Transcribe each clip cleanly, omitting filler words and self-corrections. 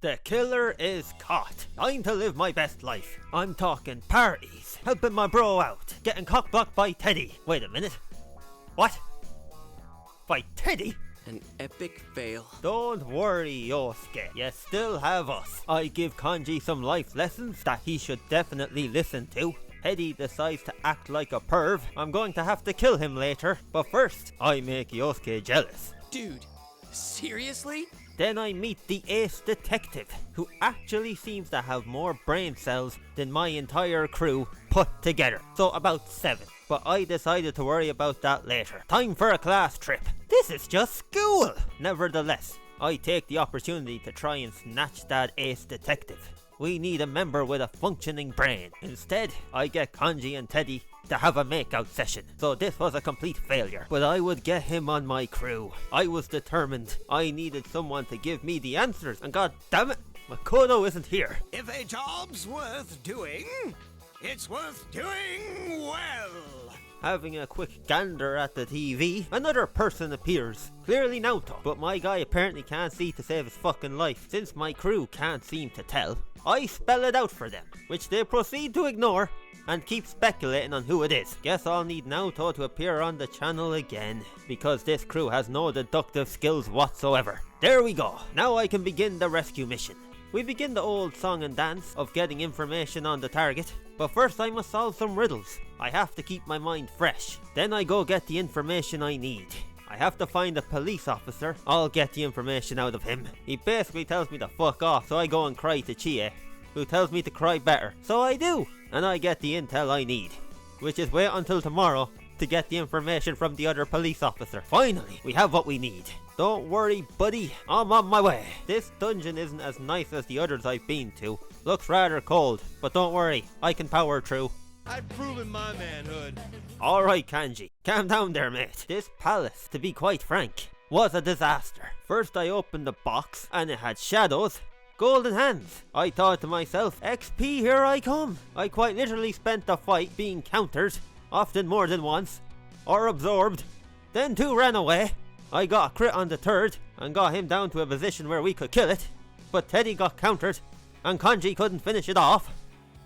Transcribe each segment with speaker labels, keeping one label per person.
Speaker 1: The killer is caught. Time to live my best life. I'm talking parties, helping my bro out, getting cock-blocked by Teddy. Wait a minute. What? By Teddy?
Speaker 2: An epic fail.
Speaker 1: Don't worry, Yosuke. You still have us. I give Kanji some life lessons that he should definitely listen to. Teddy decides to act like a perv. I'm going to have to kill him later. But first, I make Yosuke jealous.
Speaker 2: Dude, seriously?
Speaker 1: Then I meet the ace detective, who actually seems to have more brain cells than my entire crew put together. So about 7. But I decided to worry about that later. Time for a class trip. This is just school! Nevertheless, I take the opportunity to try and snatch that ace detective. We need a member with a functioning brain. Instead, I get Kanji and Teddy to have a makeout session. So this was a complete failure. But I would get him on my crew. I was determined. I needed someone to give me the answers. And god damn it, Makoto isn't here.
Speaker 3: If a job's worth doing, it's worth doing well.
Speaker 1: Having a quick gander at the TV, another person appears. Clearly Naoto, but my guy apparently can't see to save his fucking life. Since my crew can't seem to tell, I spell it out for them, which they proceed to ignore and keep speculating on who it is. Guess I'll need Naoto to appear on the channel again, because this crew has no deductive skills whatsoever. There we go, now I can begin the rescue mission. We begin the old song and dance of getting information on the target, but first I must solve some riddles. I have to keep my mind fresh. Then I go get the information I need. I have to find a police officer. I'll get the information out of him. He basically tells me to fuck off, so I go and cry to Chie, who tells me to cry better. So I do, and I get the intel I need, which is wait until tomorrow to get the information from the other police officer. Finally, we have what we need. Don't worry, buddy, I'm on my way. This dungeon isn't as nice as the others I've been to. Looks rather cold, but don't worry, I can power through.
Speaker 3: I've proven my manhood.
Speaker 1: Alright Kanji, calm down there mate. This palace, to be quite frank, was a disaster. First I opened the box and it had shadows, golden hands. I thought to myself, XP here I come. I quite literally spent the fight being countered, often more than once, or absorbed. Then 2 ran away. I got a crit on the 3rd and got him down to a position where we could kill it, but Teddy got countered and Kanji couldn't finish it off.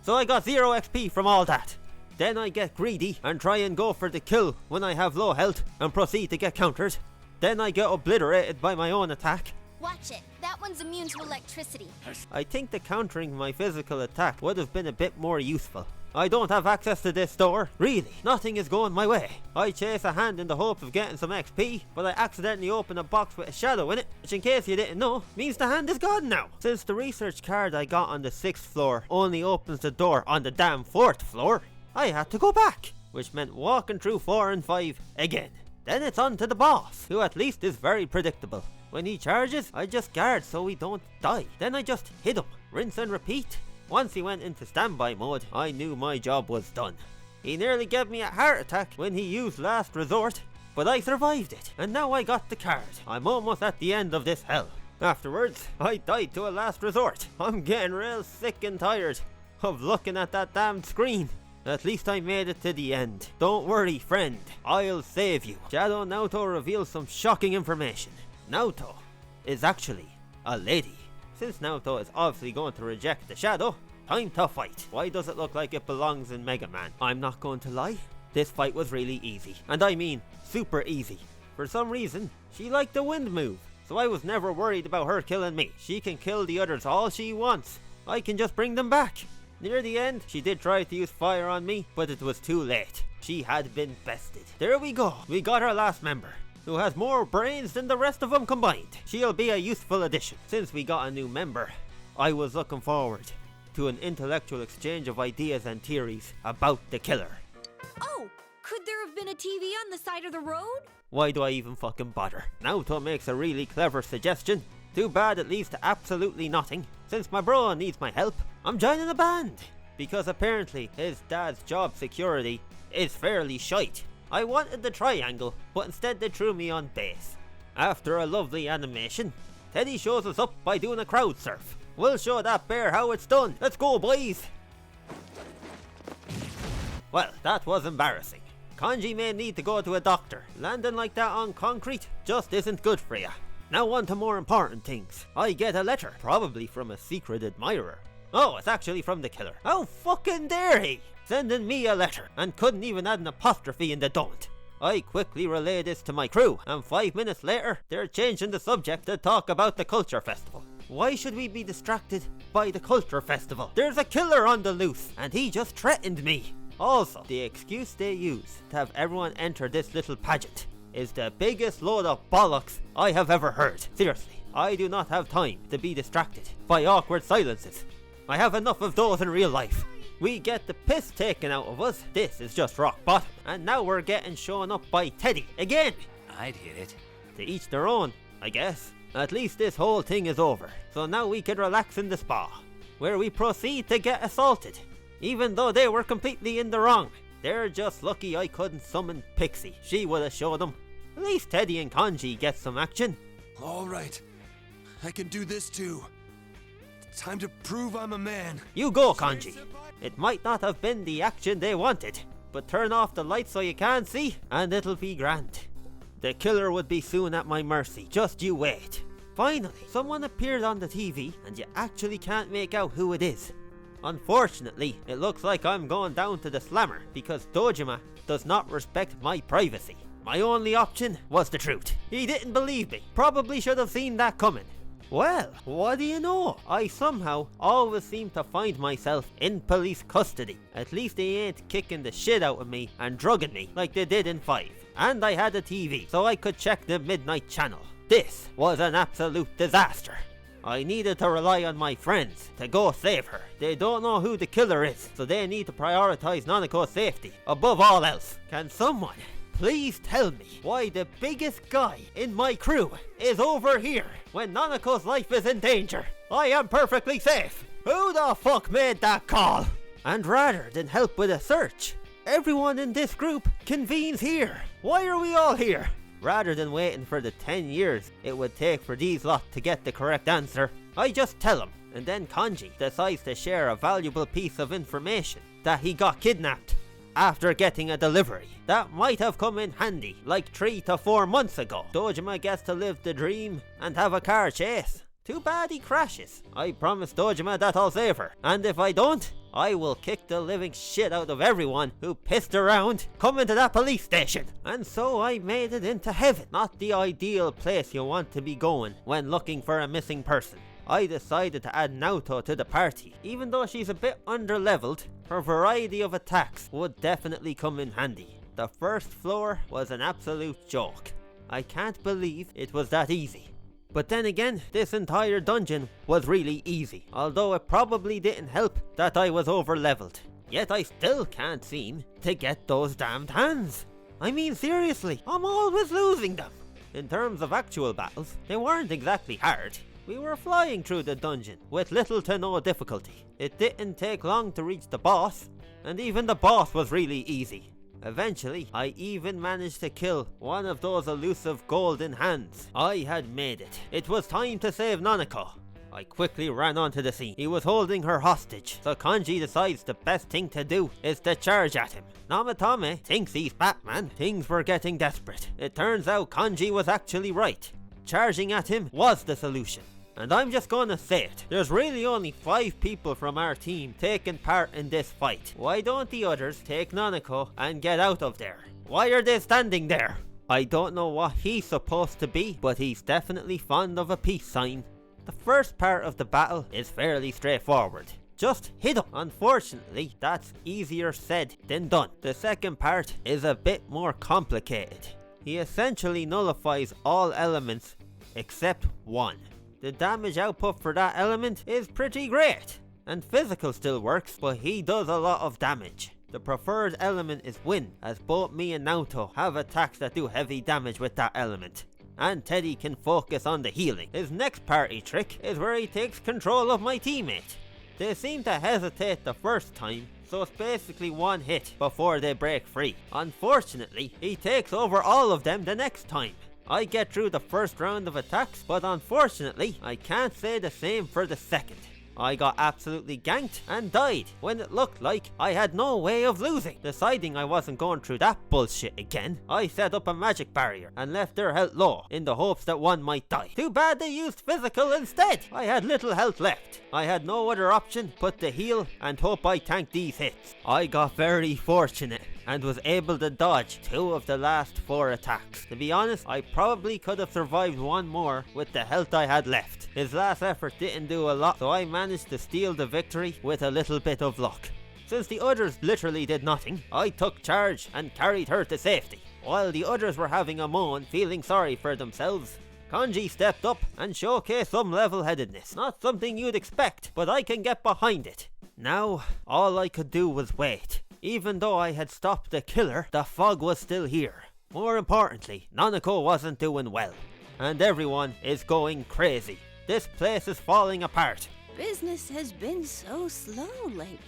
Speaker 1: So I got 0 XP from all that. Then I get greedy and try and go for the kill when I have low health and proceed to get countered. Then I get obliterated by my own attack.
Speaker 4: Watch it. That one's immune to electricity.
Speaker 1: I think the countering my physical attack would have been a bit more useful. I don't have access to this door. Really, nothing is going my way. I chase a hand in the hope of getting some XP, but I accidentally open a box with a shadow in it, which in case you didn't know, means the hand is gone now. Since the research card I got on the 6th floor only opens the door on the damn 4th floor, I had to go back, which meant walking through 4 and 5 again. Then it's on to the boss, who at least is very predictable. When he charges, I just guard so we don't die. Then I just hit him, rinse and repeat. Once he went into standby mode, I knew my job was done. He nearly gave me a heart attack when he used last resort, but I survived it, and now I got the card. I'm almost at the end of this hell. Afterwards, I died to a last resort. I'm getting real sick and tired of looking at that damn screen. At least I made it to the end. Don't worry, friend, I'll save you. Shadow Naoto reveals some shocking information. Naoto is actually a lady. Since Naoto is obviously going to reject the shadow, time to fight. Why does it look like it belongs in Mega Man? I'm not going to lie, this fight was really easy. And I mean, super easy. For some reason, she liked the wind move, so I was never worried about her killing me. She can kill the others all she wants. I can just bring them back. Near the end, she did try to use fire on me, but it was too late. She had been bested. There we go, we got our last member, who has more brains than the rest of them combined. She'll be a useful addition. Since we got a new member, I was looking forward to an intellectual exchange of ideas and theories about the killer.
Speaker 4: Oh, could there have been a TV on the side of the road?
Speaker 1: Why do I even fucking bother? Naoto makes a really clever suggestion. Too bad it leads to absolutely nothing. Since my bro needs my help, I'm joining a band. Because apparently his dad's job security is fairly shite. I wanted the triangle, but instead they threw me on bass. After a lovely animation, Teddy shows us up by doing a crowd surf. We'll show that bear how it's done. Let's go, boys! Well, that was embarrassing. Kanji may need to go to a doctor. Landing like that on concrete just isn't good for ya. Now on to more important things. I get a letter, probably from a secret admirer. Oh, it's actually from the killer. How fucking dare he! Sending me a letter, and couldn't even add an apostrophe in the don't. I quickly relay this to my crew, and 5 minutes later, they're changing the subject to talk about the culture festival. Why should we be distracted by the culture festival? There's a killer on the loose, and he just threatened me. Also, the excuse they use to have everyone enter this little pageant is the biggest load of bollocks I have ever heard. Seriously, I do not have time to be distracted by awkward silences. I have enough of those in real life. We get the piss taken out of us, this is just rock bottom, and now we're getting shown up by Teddy again.
Speaker 3: I'd hit it.
Speaker 1: To each their own, I guess. At least this whole thing is over, so now we can relax in the spa, where we proceed to get assaulted, even though they were completely in the wrong. They're just lucky I couldn't summon Pixie, she would have showed them. At least Teddy and Kanji get some action.
Speaker 5: Alright, I can do this too. Time to prove I'm a man.
Speaker 1: You go, Kanji. It might not have been the action they wanted, but turn off the lights so you can't see, and it'll be grand. The killer would be soon at my mercy, just you wait. Finally, someone appeared on the TV, and you actually can't make out who it is. Unfortunately, it looks like I'm going down to the slammer, because Dojima does not respect my privacy. My only option was the truth. He didn't believe me, probably should have seen that coming. Well, what do you know? I somehow always seem to find myself in police custody. At least they ain't kicking the shit out of me and drugging me like they did in 5. And I had a TV, so I could check the midnight channel. This was an absolute disaster. I needed to rely on my friends to go save her. They don't know who the killer is, so they need to prioritize Nanako's safety above all else. Can someone please tell me why the biggest guy in my crew is over here when Nanako's life is in danger? I am perfectly safe. Who the fuck made that call? And rather than help with a search, everyone in this group convenes here. Why are we all here? Rather than waiting for the 10 years it would take for these lot to get the correct answer, I just tell them, and then Kanji decides to share a valuable piece of information that he got kidnapped after getting a delivery that might have come in handy like 3 to 4 months ago. Dojima gets to live the dream and have a car chase. Too bad he crashes. I promised Dojima that I'll save her, and if I don't, I will kick the living shit out of everyone who pissed around coming to that police station. And so I made it into heaven, not the ideal place you want to be going when looking for a missing person. I decided to add Naoto to the party. Even though she's a bit underleveled, her variety of attacks would definitely come in handy. The first floor was an absolute joke. I can't believe it was that easy. But then again, this entire dungeon was really easy, although it probably didn't help that I was overleveled. Yet I still can't seem to get those damned hands. I mean seriously, I'm always losing them. In terms of actual battles, they weren't exactly hard. We were flying through the dungeon with little to no difficulty. It didn't take long to reach the boss, and even the boss was really easy. Eventually, I even managed to kill one of those elusive golden hands. I had made it. It was time to save Nanako. I quickly ran onto the scene. He was holding her hostage, so Kanji decides the best thing to do is to charge at him. Namatame thinks he's Batman. Things were getting desperate. It turns out Kanji was actually right. Charging at him was the solution. And I'm just gonna say it, there's really only 5 people from our team taking part in this fight. Why don't the others take Nanako and get out of there? Why are they standing there? I don't know what he's supposed to be, but he's definitely fond of a peace sign. The first part of the battle is fairly straightforward. Just hit him. Unfortunately, that's easier said than done. The second part is a bit more complicated. He essentially nullifies all elements except one. The damage output for that element is pretty great, and physical still works, but he does a lot of damage. The preferred element is wind, as both me and Naoto have attacks that do heavy damage with that element, and Teddy can focus on the healing. His next party trick is where he takes control of my teammate. They seem to hesitate the first time, so it's basically one hit before they break free. Unfortunately, he takes over all of them the next time. I get through the first round of attacks, but unfortunately, I can't say the same for the second. I got absolutely ganked and died when it looked like I had no way of losing. Deciding I wasn't going through that bullshit again, I set up a magic barrier and left their health low in the hopes that one might die. Too bad they used physical instead. I had little health left. I had no other option but to heal and hope I tanked these hits. I got very fortunate and was able to dodge 2 of the last 4 attacks. To be honest, I probably could have survived one more with the health I had left. His last effort didn't do a lot, so I managed to steal the victory with a little bit of luck. Since the others literally did nothing, I took charge and carried her to safety. While the others were having a moan, feeling sorry for themselves, Kanji stepped up and showcased some level-headedness. Not something you'd expect, but I can get behind it. Now, all I could do was wait. Even though I had stopped the killer, the fog was still here. More importantly, Nanako wasn't doing well, and everyone is going crazy. This place is falling apart.
Speaker 6: Business has been so slow lately.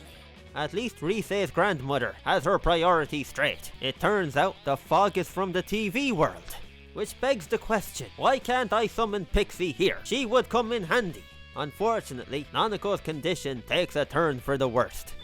Speaker 1: At least Risei's grandmother has her priorities straight. It turns out the fog is from the TV world. Which begs the question, why can't I summon Pixie here? She would come in handy. Unfortunately, Nanako's condition takes a turn for the worst.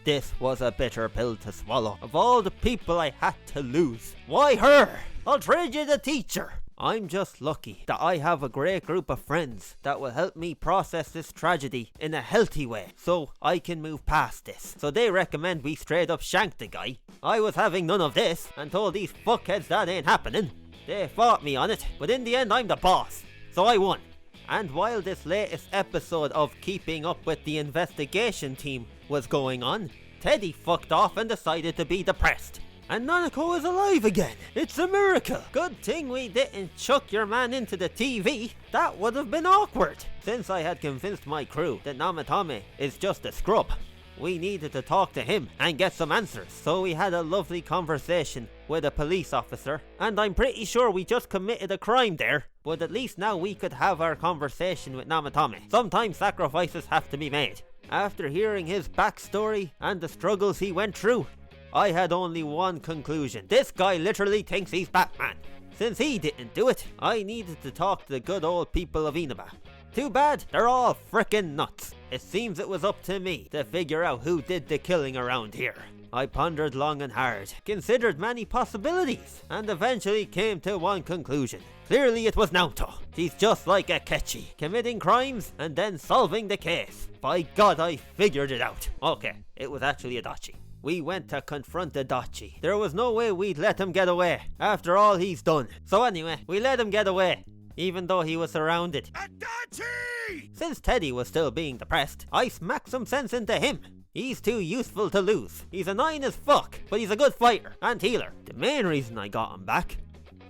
Speaker 1: This was a bitter pill to swallow. Of all the people I had to lose, why her? I'll trade you the teacher. I'm just lucky that I have a great group of friends that will help me process this tragedy in a healthy way so I can move past this. So they recommend we straight up shank the guy. I was having none of this and told these fuckheads that ain't happening. They fought me on it, but in the end I'm the boss, so I won. And while this latest episode of Keeping Up with the Investigation Team was going on, Teddy fucked off and decided to be depressed. And Nanako is alive again. It's a miracle. Good thing we didn't chuck your man into the TV. That would have been awkward. Since I had convinced my crew that Namatame is just a scrub, we needed to talk to him and get some answers. So we had a lovely conversation with a police officer, and I'm pretty sure we just committed a crime there. But at least now we could have our conversation with Namatame. Sometimes sacrifices have to be made. After hearing his backstory and the struggles he went through, I had only one conclusion. This guy literally thinks he's Batman. Since he didn't do it, I needed to talk to the good old people of Inaba. Too bad, they're all frickin' nuts. It seems it was up to me to figure out who did the killing around here. I pondered long and hard, considered many possibilities, and eventually came to one conclusion. Clearly it was Naoto. She's just like Akechi, committing crimes and then solving the case. By God, I figured it out. Okay, it was actually Adachi. We went to confront Adachi. There was no way we'd let him get away, after all he's done. So anyway, we let him get away, even though he was surrounded.
Speaker 3: Adachi!
Speaker 1: Since Teddy was still being depressed, I smacked some sense into him. He's too useful to lose. He's annoying as fuck, but he's a good fighter and healer. The main reason I got him back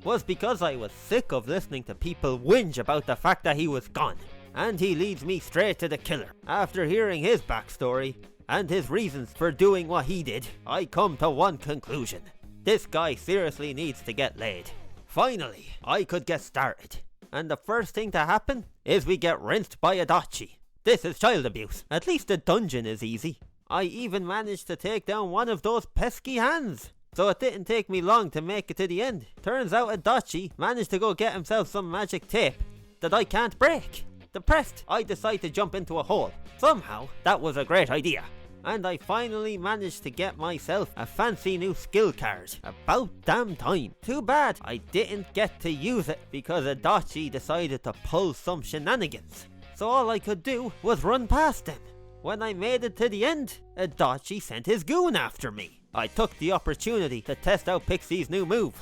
Speaker 1: was because I was sick of listening to people whinge about the fact that he was gone. And he leads me straight to the killer. After hearing his backstory and his reasons for doing what he did, I come to one conclusion. This guy seriously needs to get laid. Finally, I could get started. And the first thing to happen is we get rinsed by Adachi. This is child abuse. At least the dungeon is easy. I even managed to take down one of those pesky hands. So it didn't take me long to make it to the end. Turns out Adachi managed to go get himself some magic tape that I can't break. Depressed, I decide to jump into a hole. Somehow, that was a great idea. And I finally managed to get myself a fancy new skill card. About damn time. Too bad I didn't get to use it because Adachi decided to pull some shenanigans. So all I could do was run past him. When I made it to the end, Adachi sent his goon after me. I took the opportunity to test out Pixie's new move.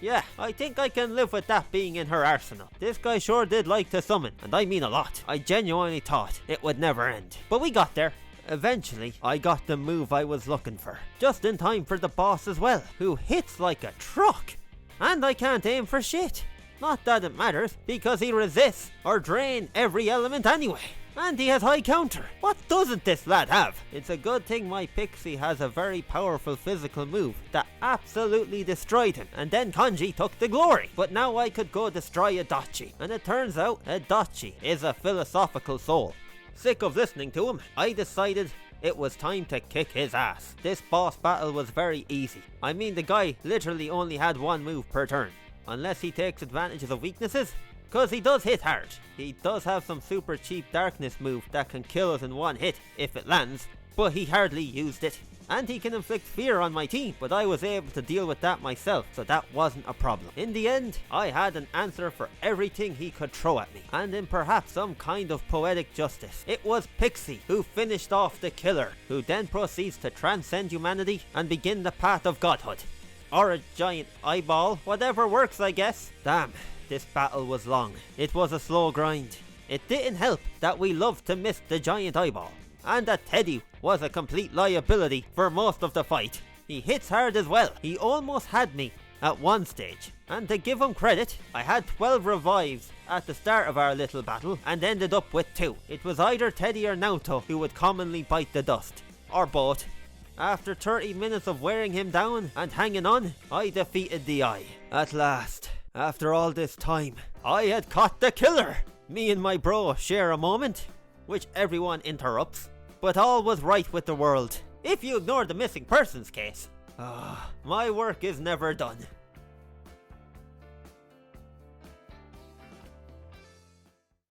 Speaker 1: Yeah, I think I can live with that being in her arsenal. This guy sure did like to summon, and I mean a lot. I genuinely thought it would never end. But we got there. Eventually, I got the move I was looking for. Just in time for the boss as well, who hits like a truck. And I can't aim for shit. Not that it matters, because he resists or drain every element anyway. And he has high counter. What doesn't this lad have? It's a good thing my Pixie has a very powerful physical move that absolutely destroyed him, and then Kanji took the glory. But now I could go destroy Adachi, and it turns out Adachi is a philosophical soul. Sick of listening to him, I decided it was time to kick his ass. This boss battle was very easy. I mean, the guy literally only had one move per turn. Unless he takes advantage of weaknesses, Cause he does hit hard. He does have some super cheap darkness move that can kill us in one hit if it lands, but he hardly used it. And he can inflict fear on my team, but I was able to deal with that myself, so that wasn't a problem. In the end, I had an answer for everything he could throw at me, and in perhaps some kind of poetic justice, it was Pixie who finished off the killer, who then proceeds to transcend humanity and begin the path of godhood. Or a giant eyeball, whatever works I guess. Damn, this battle was long. It was a slow grind. It didn't help that we loved to miss the giant eyeball, and that Teddy was a complete liability for most of the fight. He hits hard as well. He almost had me at one stage, and to give him credit, I had 12 revives at the start of our little battle and ended up with 2. It was either Teddy or Naoto who would commonly bite the dust, or both. After 30 minutes of wearing him down and hanging on, I defeated the Eye. At last, after all this time, I had caught the killer. Me and my bro share a moment, which everyone interrupts, but all was right with the world, if you ignore the missing persons case. My work is never done.